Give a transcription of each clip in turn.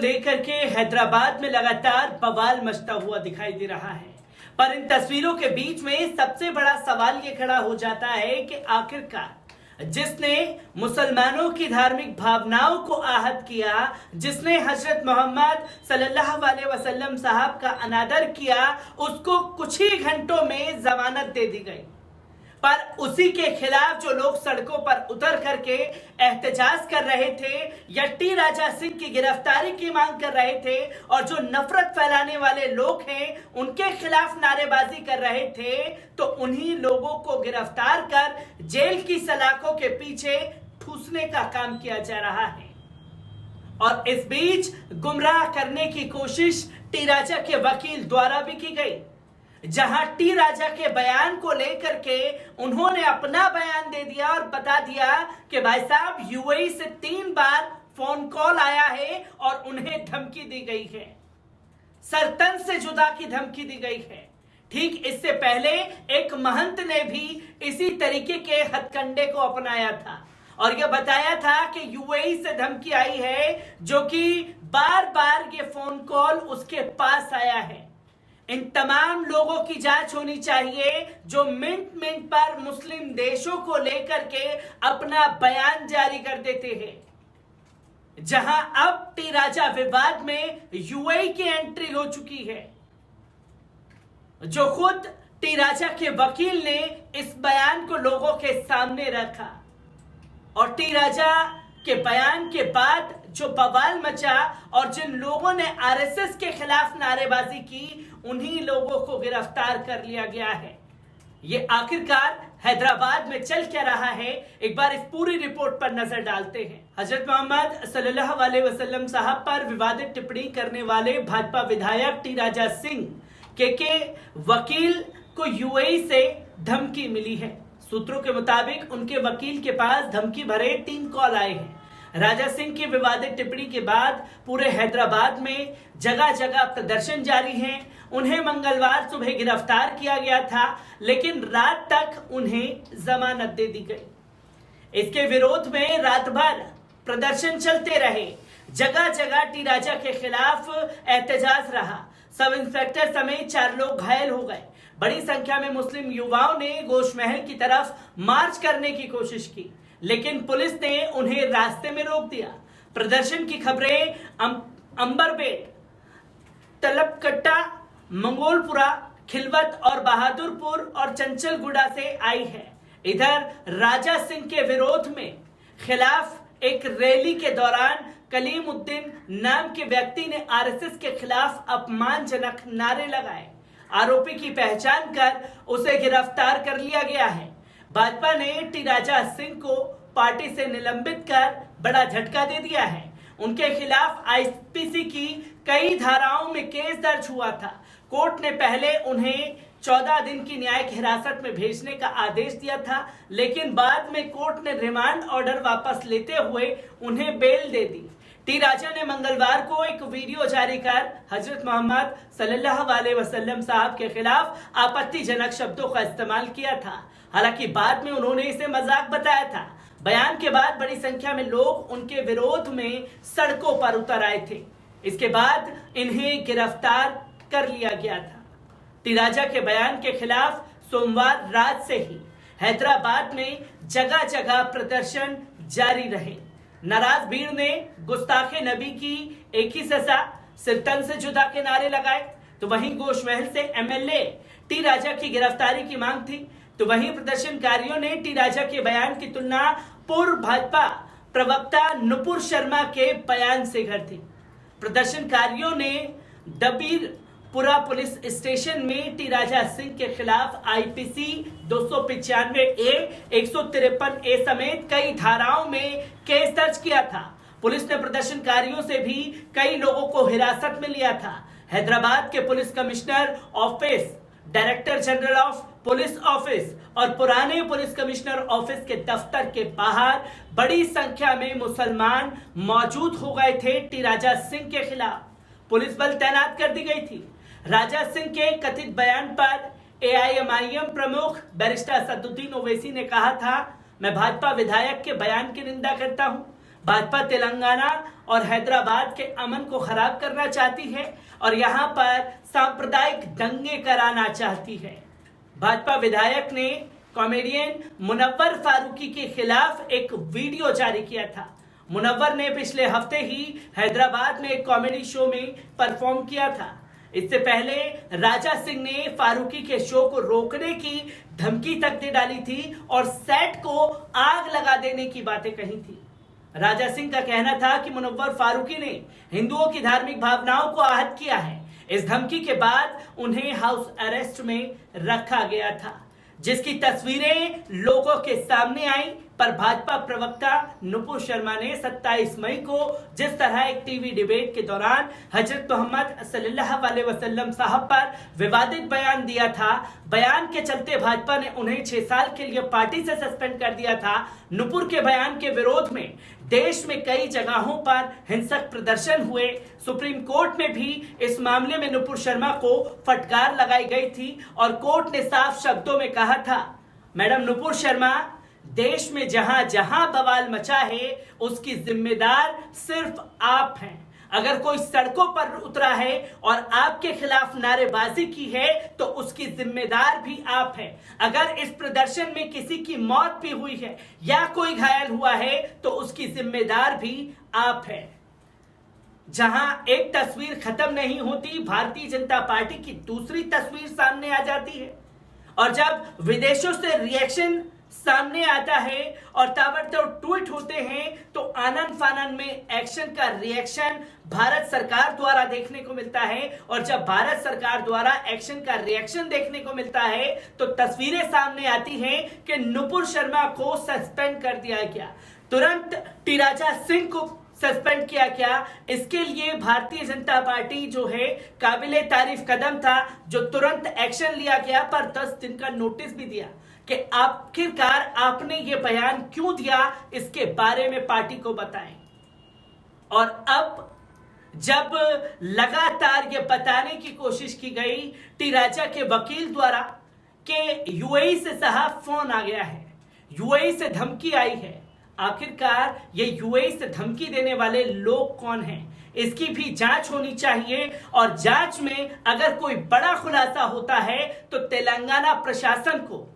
लेकर के हैदराबाद में लगातार बवाल मचता हुआ दिखाई दे रहा है। पर इन तस्वीरों के बीच में सबसे बड़ा सवाल ये खड़ा हो जाता है कि आखिरकार जिसने मुसलमानों की धार्मिक भावनाओं को आहत किया, जिसने हजरत मोहम्मद सल्लल्लाहु अलैहि वसल्लम साहब का अनादर किया, उसको कुछ ही घंटों में जमानत दे दी गई। पर उसी के खिलाफ जो लोग सड़कों पर उतर करके एहतजाज कर रहे थे या टी राजा सिंह की गिरफ्तारी की मांग कर रहे थे और जो नफरत फैलाने वाले लोग हैं उनके खिलाफ नारेबाजी कर रहे थे, तो उन्हीं लोगों को गिरफ्तार कर जेल की सलाखों के पीछे ठूसने का काम किया जा रहा है। और इस बीच गुमराह करने की कोशिश टी राजा के वकील द्वारा भी की गई, जहां टी राजा के बयान को लेकर के उन्होंने अपना बयान दे दिया और बता दिया कि भाई साहब यूएई से 3 बार फोन कॉल आया है और उन्हें धमकी दी गई है, सरतन से जुदा की धमकी दी गई है। ठीक इससे पहले एक महंत ने भी इसी तरीके के हथकंडे को अपनाया था और यह बताया था कि यूएई से धमकी आई है, जो कि बार बार ये फोन कॉल उसके पास आया है। इन तमाम लोगों की जांच होनी चाहिए जो मिनट पर मुस्लिम देशों को लेकर के अपना बयान जारी कर देते हैं। जहां अब टी राजा विवाद में यूएई की एंट्री हो चुकी है, जो खुद टी राजा के वकील ने इस बयान को लोगों के सामने रखा और टी राजा के बयान के बाद जो बवाल मचा और जिन लोगों ने आरएसएस के खिलाफ नारेबाजी की, उन्हीं लोगों को गिरफ्तार कर लिया गया है। ये आखिरकार हैदराबाद में चल क्या रहा है, एक बार इस पूरी रिपोर्ट पर नजर डालते हैं। हजरत मोहम्मद सल्लल्लाहु अलैहि वसल्लम साहब पर विवादित टिप्पणी करने वाले भाजपा विधायक टी राजा सिंह के वकील को यूएई से धमकी मिली है। सूत्रों के मुताबिक उनके वकील के पास धमकी भरे 3 कॉल आए हैं। राजा सिंह की विवादित टिप्पणी के बाद पूरे हैदराबाद में जगह जगह प्रदर्शन जारी हैं। उन्हें मंगलवार सुबह गिरफ्तार किया गया था, लेकिन रात तक उन्हें जमानत दे दी गई। इसके विरोध में रात भर प्रदर्शन चलते रहे। जगह जगह टी राजा के खिलाफ एहतजाज रहा। सब इंस्पेक्टर समेत 4 लोग घायल हो गए। बड़ी संख्या में मुस्लिम युवाओं ने गोश महल की तरफ मार्च करने की कोशिश की, लेकिन पुलिस ने उन्हें रास्ते में रोक दिया। प्रदर्शन की खबरें अंबरपेट, तलबकट्टा, मंगोलपुरा, खिलवत और बहादुरपुर और चंचलगुड़ा से आई है। इधर राजा सिंह के विरोध में खिलाफ एक रैली के दौरान कलीमुद्दीन नाम के व्यक्ति ने आरएसएस के खिलाफ अपमानजनक नारे लगाए। आरोपी की पहचान कर उसे गिरफ्तार कर लिया गया है। भाजपा ने टी राजा सिंह को पार्टी से निलंबित कर बड़ा झटका दे दिया है। उनके खिलाफ आईपीसी की कई धाराओं में केस दर्ज हुआ था। कोर्ट ने पहले उन्हें 14 दिन की न्यायिक हिरासत में भेजने का आदेश दिया था, लेकिन बाद में कोर्ट ने रिमांड ऑर्डर वापस लेते हुए उन्हें बेल दे दी। टी राजा ने मंगलवार को एक वीडियो जारी कर हजरत मोहम्मद सल्लल्लाहु अलैहि वसल्लम साहब के खिलाफ आपत्तिजनक शब्दों का इस्तेमाल किया था। हालांकि बाद में उन्होंने इसे मजाक बताया था। बयान के बाद बड़ी संख्या में लोग उनके विरोध में सड़कों पर उतर आए थे। इसके बाद इन्हें गिरफ्तार कर लिया गया था। टी राजा के बयान के खिलाफ सोमवार रात से ही हैदराबाद में जगह जगह प्रदर्शन जारी रहे। नाराज भीड़ ने गुस्ताखे नबी की एक ही सजा, सिरतन से जुदा के नारे लगाए। तो वहीं गोश महल से एमएलए टी राजा की गिरफ्तारी की मांग थी। तो वहीं प्रदर्शनकारियों ने टी राजा के बयान की तुलना पूर्व भाजपा प्रवक्ता नुपुर शर्मा के बयान से कर दी। प्रदर्शनकारियों ने दबीरपुरा पुलिस स्टेशन में टी राजा सिंह के खिलाफ आईपीसी 295A, 153A समेत कई धाराओं में केस दर्ज किया था। पुलिस ने प्रदर्शनकारियों से भी कई लोगों को हिरासत में लिया था। हैदराबाद के police commissioner office, director general of police office और पुराने पुलिस कमिश्नर ऑफिस के दफ्तर के बाहर बड़ी संख्या में मुसलमान मौजूद हो गए थे। टी राजा सिंह के खिलाफ पुलिस बल तैनात कर दी गई थी। राजा सिंह के कथित बयान पर एआईएमआईएम प्रमुख बैरिस्टर असदुद्दीन ओवैसी ने कहा था, मैं भाजपा विधायक के बयान की निंदा करता हूं। भाजपा तेलंगाना और हैदराबाद के अमन को खराब करना चाहती है और यहां पर सांप्रदायिक दंगे कराना चाहती है। भाजपा विधायक ने कॉमेडियन मुनव्वर फारूकी के खिलाफ एक वीडियो जारी किया था। मुनव्वर ने पिछले हफ्ते ही हैदराबाद में एक कॉमेडी शो में परफॉर्म किया था। इससे पहले राजा सिंह ने फारूकी के शो को रोकने की धमकी तक दे डाली थी और सेट को आग लगा देने की बातें कही थी। राजा सिंह का कहना था कि मुनव्वर फारूकी ने हिंदुओं की धार्मिक भावनाओं को आहत किया है। इस धमकी के बाद उन्हें हाउस अरेस्ट में रखा गया था, जिसकी तस्वीरें लोगों के सामने आई। पर भाजपा प्रवक्ता नुपुर शर्मा ने 27 मई को जिस तरह एक टीवी डिबेट के दौरान हजरत मोहम्मद सल्लल्लाहु अलैहि वसल्लम साहब पर विवादित बयान दिया था, बयान के चलते भाजपा ने उन्हें 6 साल के लिए पार्टी से सस्पेंड कर दिया था। नुपुर के बयान के विरोध में देश में कई जगहों पर हिंसक प्रदर्शन हुए। सुप्रीम कोर्ट में भी इस मामले में नुपुर शर्मा को फटकार लगाई गई थी और कोर्ट ने साफ शब्दों में कहा था, मैडम नुपुर शर्मा, देश में जहां जहां बवाल मचा है उसकी जिम्मेदार सिर्फ आप हैं। अगर कोई सड़कों पर उतरा है और आपके खिलाफ नारेबाजी की है तो उसकी जिम्मेदार भी आप हैं। अगर इस प्रदर्शन में किसी की मौत भी हुई है या कोई घायल हुआ है तो उसकी जिम्मेदार भी आप हैं। जहां एक तस्वीर खत्म नहीं होती, भारतीय जनता पार्टी की दूसरी तस्वीर सामने आ जाती है और जब विदेशों से रिएक्शन सामने आता है और ताबड़तोड़ ट्वीट होते हैं तो आनन फानन में एक्शन का रिएक्शन भारत सरकार द्वारा देखने को मिलता है। और जब भारत सरकार द्वारा एक्शन का रिएक्शन देखने को मिलता है तो तस्वीरें सामने आती हैं कि नुपुर शर्मा को सस्पेंड कर दिया गया, तुरंत टी राजा सिंह को सस्पेंड किया गया। इसके लिए भारतीय जनता पार्टी जो है काबिले तारीफ कदम था जो तुरंत एक्शन लिया गया, पर 10 दिन का नोटिस भी दिया कि आखिरकार आपने ये बयान क्यों दिया, इसके बारे में पार्टी को बताएं। और अब जब लगातार ये बताने की कोशिश की गई टी राजा के वकील द्वारा कि यूएई से साहब फोन आ गया है, यूएई से धमकी आई है, आखिरकार ये यूएई से धमकी देने वाले लोग कौन हैं, इसकी भी जांच होनी चाहिए। और जांच में अगर कोई बड़ा खुलासा होता है तो तेलंगाना प्रशासन को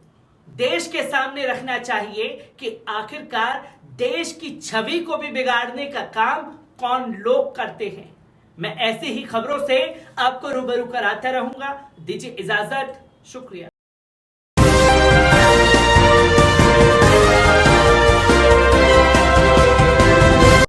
देश के सामने रखना चाहिए कि आखिरकार देश की छवि को भी बिगाड़ने का काम कौन लोग करते हैं। मैं ऐसी ही खबरों से आपको रूबरू कराता रहूंगा। दीजिए इजाजत, शुक्रिया।